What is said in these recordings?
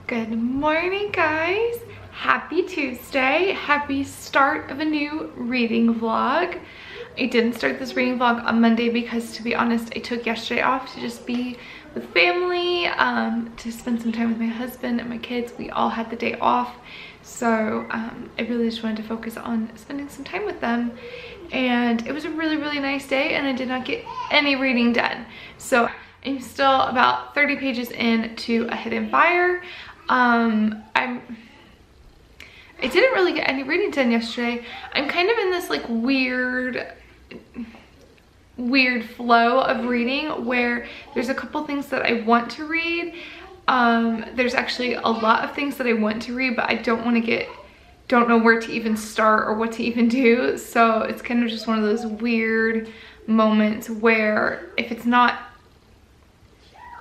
Good morning, guys. Happy Tuesday. Happy start of a new reading vlog. I didn't start this reading vlog on Monday because, to be honest, I took yesterday off to just be with family, to spend some time with my husband and my kids. We all had the day off. So I really just wanted to focus on spending some time with them. And it was a really, really nice day, and I did not get any reading done. So I'm still about 30 pages into A Hidden Fire. I didn't really get any reading done yesterday. I'm kind of in this like weird flow of reading where there's a couple things that I want to read. There's actually a lot of things that I want to read, but I don't know where to even start or what to even do. So it's kind of just one of those weird moments where if it's not,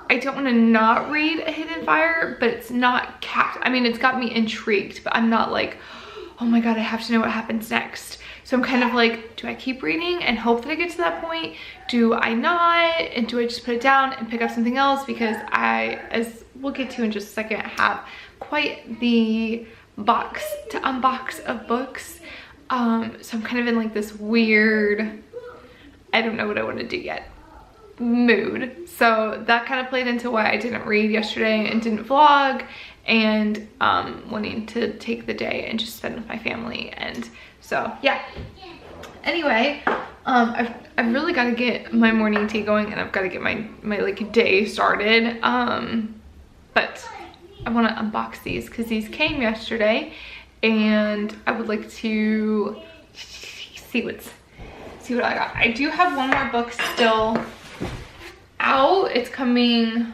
I don't want to not read A Hidden Fire, but it's not I mean, it's got me intrigued, but I'm not like, oh my god, I have to know what happens next. So I'm kind of like, do I keep reading and hope that I get to that point? Do I not? And do I just put it down and pick up something else? Because I, as we'll get to in just a second, have quite the box to unbox of books. So I'm kind of in like this weird, I don't know what I want to do yet mood. So that kind of played into why I didn't read yesterday and didn't vlog, and wanting to take the day and just spend with my family. And so yeah, anyway, I've really got to get my morning tea going, and I've got to get my like day started. But I want to unbox these because these came yesterday, and I would like to see what I got. I do have one more book still out. It's coming,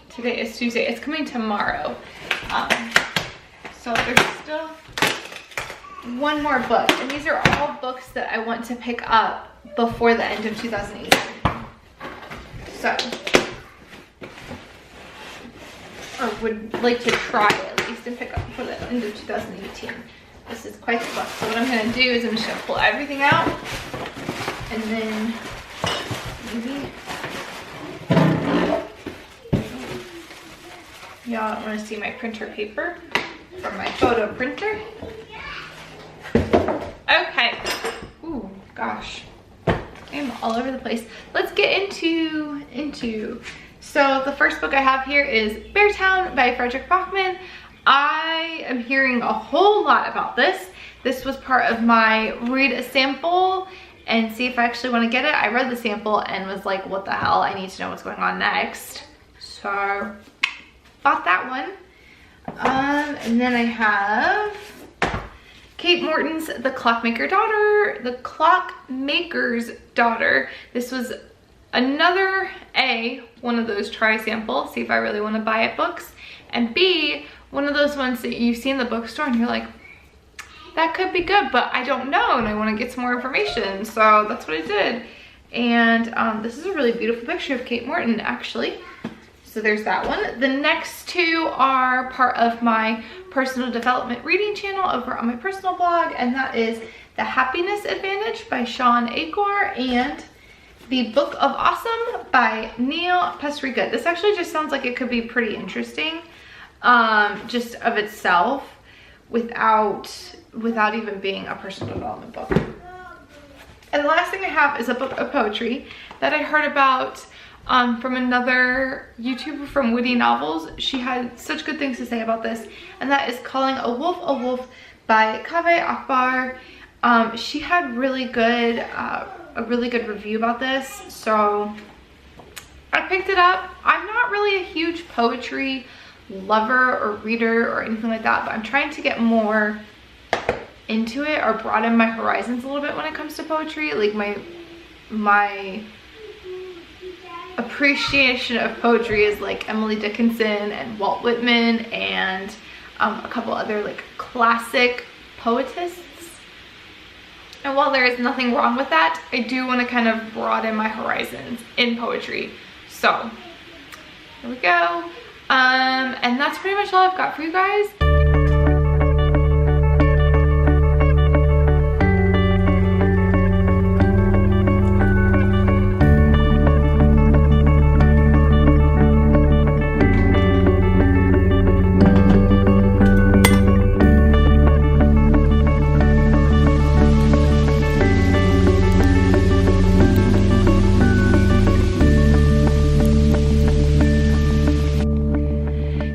today is Tuesday, it's coming tomorrow. So there's still one more book, and these are all books that I want to pick up before the end of 2018. So, or would like to try at least and pick up before the end of 2018. This is quite the book. So what I'm gonna do is I'm just gonna pull everything out, and then maybe, y'all don't want to see my printer paper from my photo printer. Okay. Ooh, gosh. I'm all over the place. Let's get into. So the first book I have here is Beartown by Fredrik Backman. I am hearing a whole lot about this. This was part of my read a sample and see if I actually want to get it. I read the sample and was like, what the hell? I need to know what's going on next. So bought that one. And then I have Kate Morton's The Clockmaker's Daughter. This was another one of those try samples, see if I really want to buy it books, and B, one of those ones that you see in the bookstore and you're like, that could be good, but I don't know and I want to get some more information. So that's what I did. And this is a really beautiful picture of Kate Morton, actually. So there's that one. The next two are part of my personal development reading channel over on my personal blog, and that is The Happiness Advantage by Shawn Achor and The Book of Awesome by Neil Pasricha. This actually just sounds like it could be pretty interesting, just of itself, without even being a personal development book. And the last thing I have is a book of poetry that I heard about from another YouTuber from Witty Novels. She had such good things to say about this, and that is Calling a Wolf by Kaveh Akbar. She had a really good review about this, so I picked it up. I'm not really a huge poetry lover or reader or anything like that, but I'm trying to get more into it or broaden my horizons a little bit when it comes to poetry. Like my appreciation of poetry is like Emily Dickinson and Walt Whitman and a couple other like classic poetists. And while there is nothing wrong with that, I do want to kind of broaden my horizons in poetry. So here we go. And that's pretty much all I've got for you guys.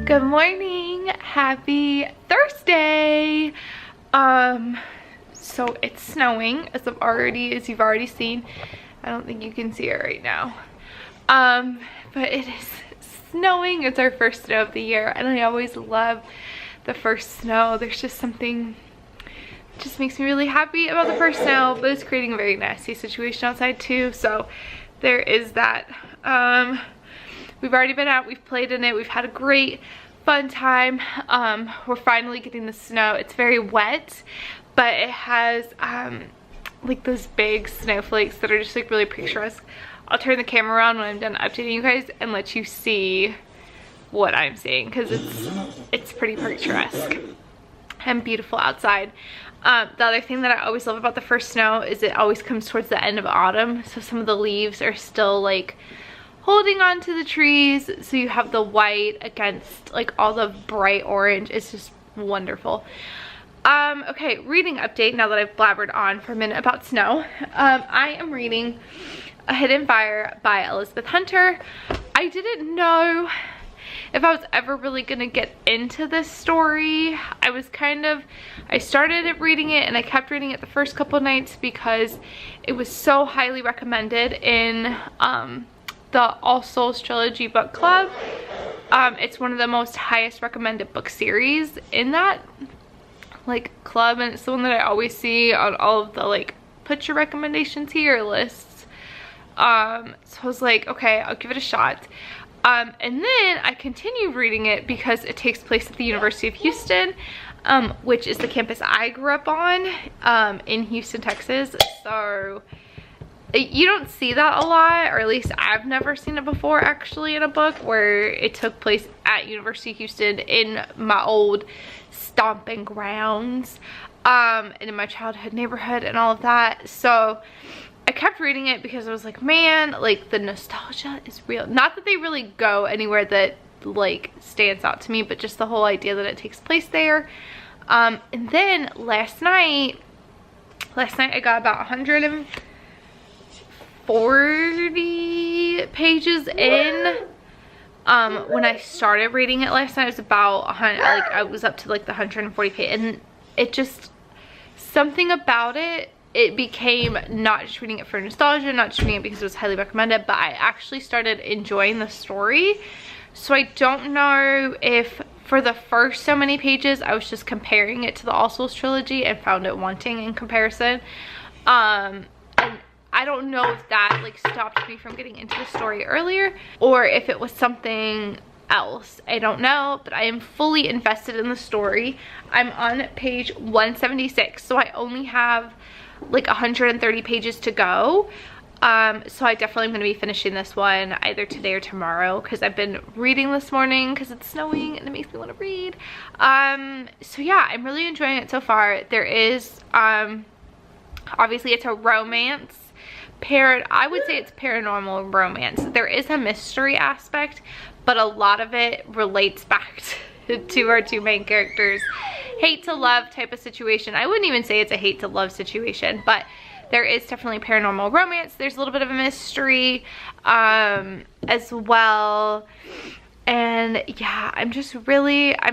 Good morning, happy Thursday. So it's snowing as you've already seen. I don't think you can see it right now. But it is snowing. It's our first snow of the year, and I always love the first snow. There's just something, it just makes me really happy about the first snow, but it's creating a very nasty situation outside too, so there is that. We've already been out, we've played in it, we've had a great fun time. We're finally getting the snow. It's very wet, but it has like those big snowflakes that are just like really picturesque. I'll turn the camera around when I'm done updating you guys and let you see what I'm seeing, because it's pretty picturesque and beautiful outside. The other thing that I always love about the first snow is it always comes towards the end of autumn, so some of the leaves are still like holding on to the trees, so you have the white against like all the bright orange. It's just wonderful. Okay, reading update now that I've blabbered on for a minute about snow. I am reading A Hidden Fire by Elizabeth Hunter. I didn't know if I was ever really gonna get into this story. I started reading it and I kept reading it the first couple nights because it was so highly recommended in the All Souls Trilogy book club. It's one of the most highest recommended book series in that like club, and it's the one that I always see on all of the like put your recommendations here lists. So I was like, okay, I'll give it a shot. And then I continued reading it because it takes place at the University of Houston, which is the campus I grew up on, in Houston, Texas. So you don't see that a lot, or at least I've never seen it before actually in a book where it took place at University of Houston, in my old stomping grounds, and in my childhood neighborhood and all of that. So I kept reading it because I was like, man, like the nostalgia is real. Not that they really go anywhere that like stands out to me, but just the whole idea that it takes place there. And then last night I got about 140 pages in. When I started reading it last night, it was about 100, like I was up to like the 140 page, and it just, something about it became not just reading it for nostalgia, not just reading it because it was highly recommended, but I actually started enjoying the story. So I don't know if for the first so many pages I was just comparing it to the All Souls trilogy and found it wanting in comparison. And I don't know if that like stopped me from getting into the story earlier, or if it was something else. I don't know, but I am fully invested in the story. I'm on page 176, so I only have like 130 pages to go. So I definitely am going to be finishing this one either today or tomorrow, because I've been reading this morning because it's snowing and it makes me want to read. So yeah, I'm really enjoying it so far. There is obviously it's a romance. I would say it's paranormal romance. There is a mystery aspect, but a lot of it relates back to our two main characters' hate to love type of situation. I wouldn't even say it's a hate to love situation, but there is definitely paranormal romance. There's a little bit of a mystery as well. And yeah, I'm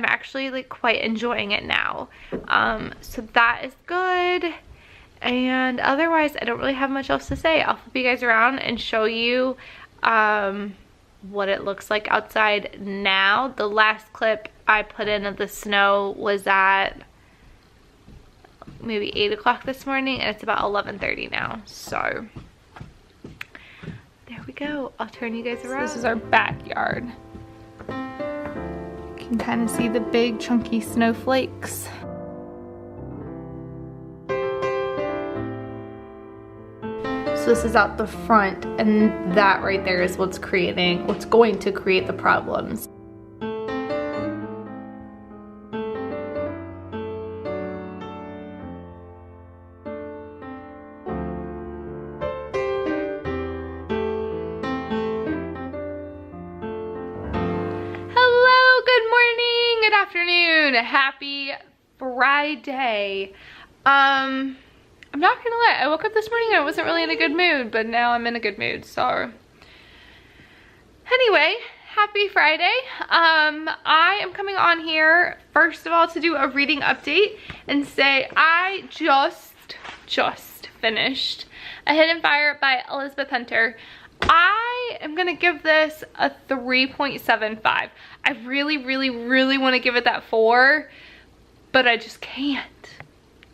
actually like quite enjoying it now. So that is good. And otherwise, I don't really have much else to say. I'll flip you guys around and show you what it looks like outside now. The last clip I put in of the snow was at maybe 8 o'clock this morning, and it's about 11:30 now. So there we go. I'll turn you guys around. So this is our backyard. You can kind of see the big chunky snowflakes. So this is out the front, and that right there is what's going to create the problems. Hello, good morning, good afternoon, happy Friday. I'm not gonna lie, I woke up this morning and I wasn't really in a good mood, but now I'm in a good mood, so. Anyway, Happy Friday. I am coming on here first of all to do a reading update and say I just finished A Hidden Fire by Elizabeth Hunter. I am gonna give this a 3.75. I really want to give it that 4, but I just can't.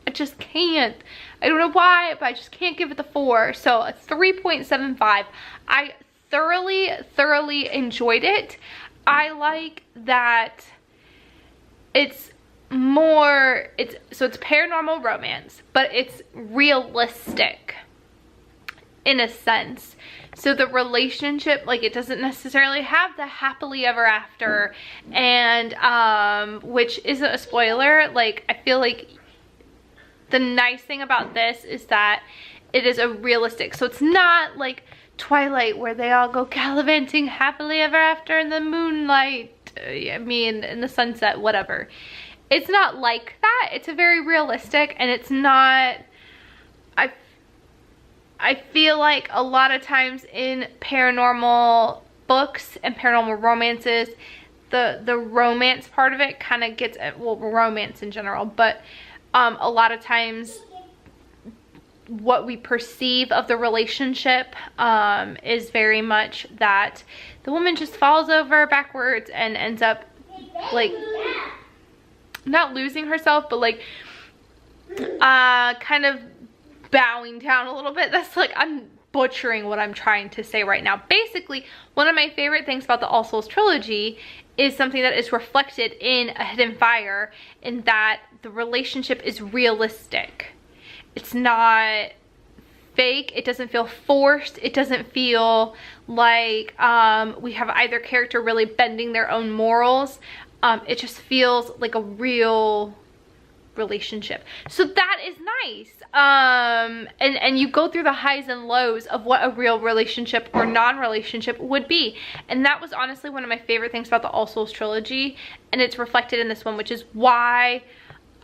I just can't. I don't know why, but I just can't give it the 4. So a 3.75. I thoroughly enjoyed it. I like that it's paranormal romance, but it's realistic in a sense. So the relationship, like, it doesn't necessarily have the happily ever after, and which isn't a spoiler. Like, I feel like the nice thing about this is that it is a realistic, so it's not like Twilight where they all go gallivanting happily ever after in the moonlight, in the sunset, whatever. It's not like that. It's a very realistic, and it's not, I feel like a lot of times in paranormal books and paranormal romances, the romance part of it kind of gets, well, romance in general, but a lot of times what we perceive of the relationship is very much that the woman just falls over backwards and ends up, like, not losing herself, but like kind of bowing down a little bit. That's like, I'm butchering what I'm trying to say right now. Basically, one of my favorite things about the All Souls trilogy is something that is reflected in A Hidden Fire, in that the relationship is realistic. It's not fake. It doesn't feel forced. It doesn't feel like we have either character really bending their own morals. It just feels like a real relationship. So that is nice. And you go through the highs and lows of what a real relationship or non-relationship would be. And that was honestly one of my favorite things about the All Souls trilogy. And it's reflected in this one, which is why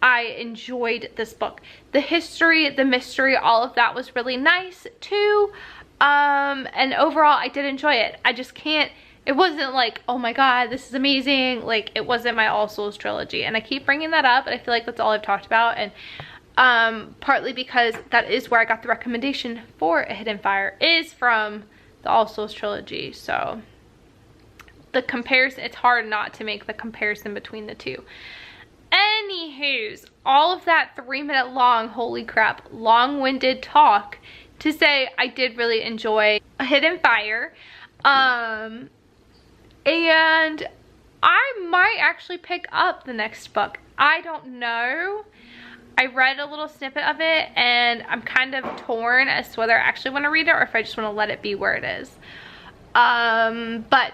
I enjoyed this book. The history, the mystery, all of that was really nice too. And overall, I did enjoy it. I just can't, it wasn't like, oh my god, this is amazing. Like, it wasn't my All Souls trilogy. And I keep bringing that up, and I feel like that's all I've talked about. And partly because that is where I got the recommendation for A Hidden Fire, is from the All Souls trilogy. So the comparison, it's hard not to make the comparison between the two. Anywho's, all of that 3-minute long, holy crap, long-winded talk to say I did really enjoy A Hidden Fire. And I might actually pick up the next book. I don't know. I read a little snippet of it, and I'm kind of torn as to whether I actually want to read it or if I just want to let it be where it is. But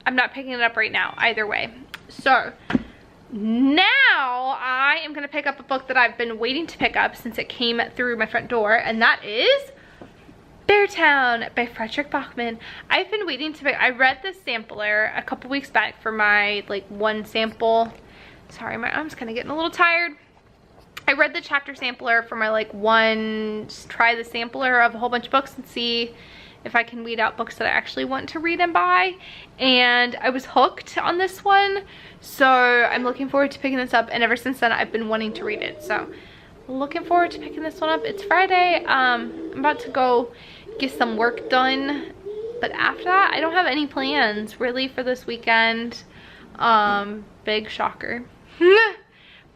I'm not picking it up right now, either way. So now I am going to pick up a book that I've been waiting to pick up since it came through my front door, and that is Beartown by Fredrik Backman. I've been waiting to pick, I read the sampler a couple weeks back for my like one sample. Sorry, my arm's kind of getting a little tired. I read the chapter sampler for my like one try the sampler of a whole bunch of books and see if I can weed out books that I actually want to read and buy. And I was hooked on this one. So I'm looking forward to picking this up. And ever since then, I've been wanting to read it. So looking forward to picking this one up. It's Friday. I'm about to go get some work done. But after that, I don't have any plans really for this weekend. Big shocker.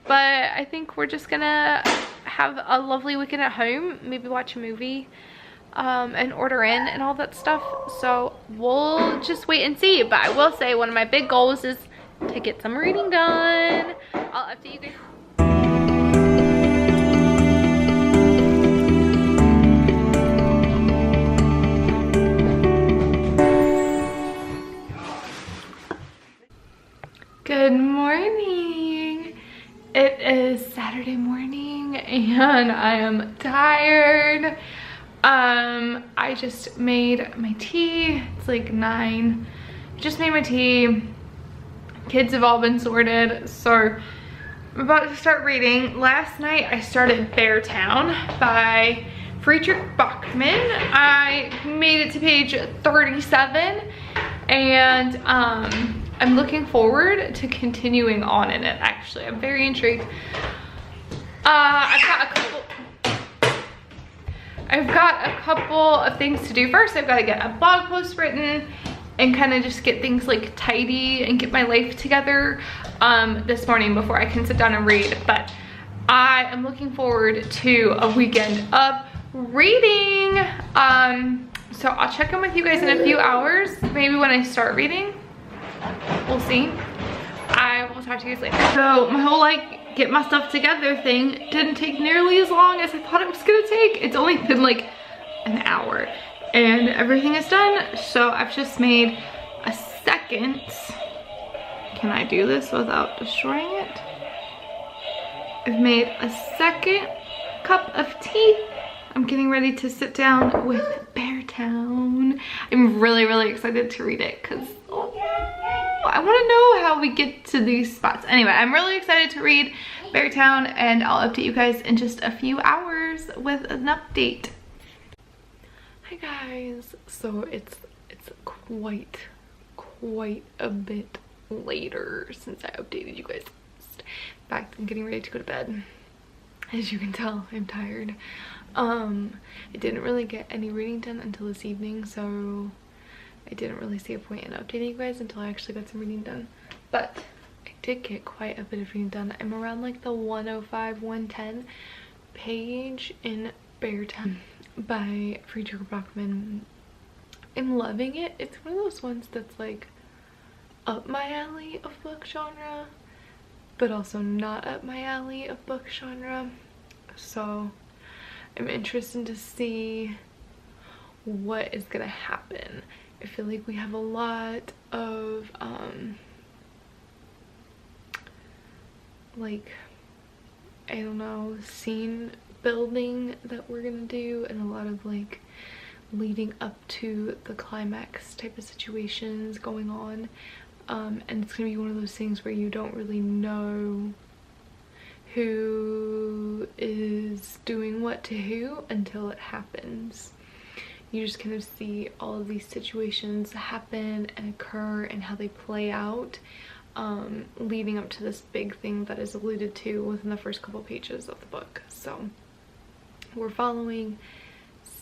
But I think we're just gonna have a lovely weekend at home. Maybe watch a movie. And order in and all that stuff. So we'll just wait and see. But I will say one of my big goals is to get some reading done. I'll update you guys. Good morning. It is Saturday morning and I am tired. I just made my tea. It's like 9. Just made my tea. Kids have all been sorted, so I'm about to start reading. Last night I started Beartown by Fredrik Backman. I made it to page 37 and I'm looking forward to continuing on in it. Actually, I'm very intrigued. I've got a couple of things to do. First, I've got to get a blog post written and kind of just get things like tidy and get my life together this morning before I can sit down and read. But I am looking forward to a weekend of reading. So I'll check in with you guys in a few hours, maybe when I start reading. We'll see. I will talk to you guys later. So my whole like get my stuff together thing didn't take nearly as long as I thought it was gonna take. It's only been like an hour and everything is done. So I've just made a second. Can I do this without destroying it? I've made a second cup of tea. I'm getting ready to sit down with Beartown. I'm really, really excited to read it because I want to know how we get to these spots. Anyway, I'm really excited to read Beartown, and I'll update you guys in just a few hours with an update. Hi guys, so it's quite a bit later since I updated you guys. In fact, I'm getting ready to go to bed. As you can tell, I'm tired. I didn't really get any reading done until this evening, so I didn't really see a point in updating you guys until I actually got some reading done. But I did get quite a bit of reading done. I'm around like the 105, 110 page in Beartown by Friedrich Bachmann. I'm loving it. It's one of those ones that's like up my alley of book genre, but also not up my alley of book genre. So I'm interested to see what is gonna happen. I feel like we have a lot of like, I don't know, scene building that we're gonna do, and a lot of like leading up to the climax type of situations going on. And it's gonna be one of those things where you don't really know who is doing what to who until it happens. You just kind of see all of these situations happen and occur and how they play out, leading up to this big thing that is alluded to within the first couple pages of the book. So we're following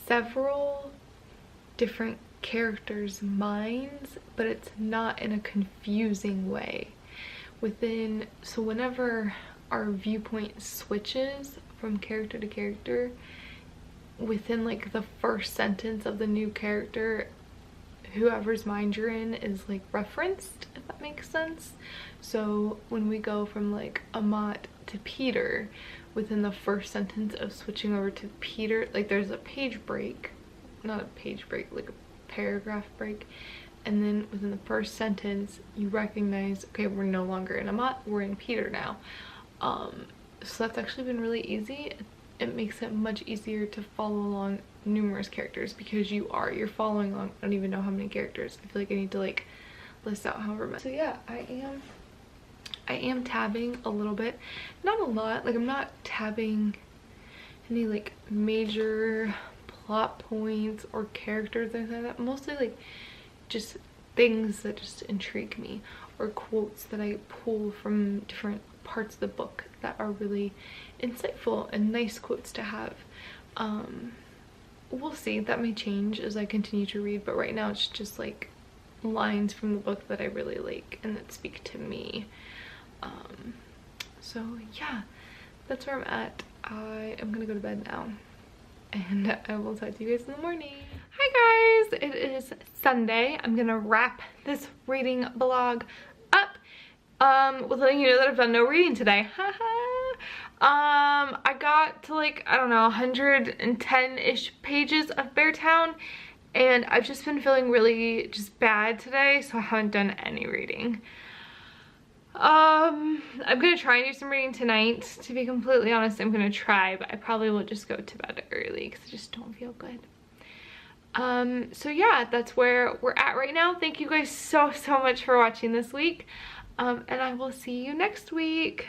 several different characters' minds, but it's not in a confusing way. So whenever our viewpoint switches from character to character, within like the first sentence of the new character, whoever's mind you're in is like referenced, if that makes sense. So when we go from like Amat to Peter, within the first sentence of switching over to Peter, like there's a page break, not a page break, like a paragraph break, and then within the first sentence you recognize, okay, we're no longer in Amat, we're in Peter now. So that's actually been really easy. It makes it much easier to follow along numerous characters because you're following along. I don't even know how many characters. I feel like I need to like list out however many. So yeah, I am tabbing a little bit, not a lot. Like I'm not tabbing any like major plot points or characters or anything like that. Mostly like just things that just intrigue me, or quotes that I pull from different parts of the book that are really insightful and nice quotes to have. We'll see, that may change as I continue to read, but right now it's just like lines from the book that I really like and that speak to me. So yeah, that's where I'm at. I am gonna go to bed now, and I will talk to you guys in the morning. Hi guys, it is Sunday. I'm gonna wrap this reading vlog up with letting you know that I've done no reading today. I got to like, I don't know, 110-ish pages of Beartown, and I've just been feeling really just bad today, so I haven't done any reading. I'm gonna try and do some reading tonight. To be completely honest, I'm gonna try, but I probably will just go to bed early because I just don't feel good. So yeah, that's where we're at right now. Thank you guys so much for watching this week, and I will see you next week.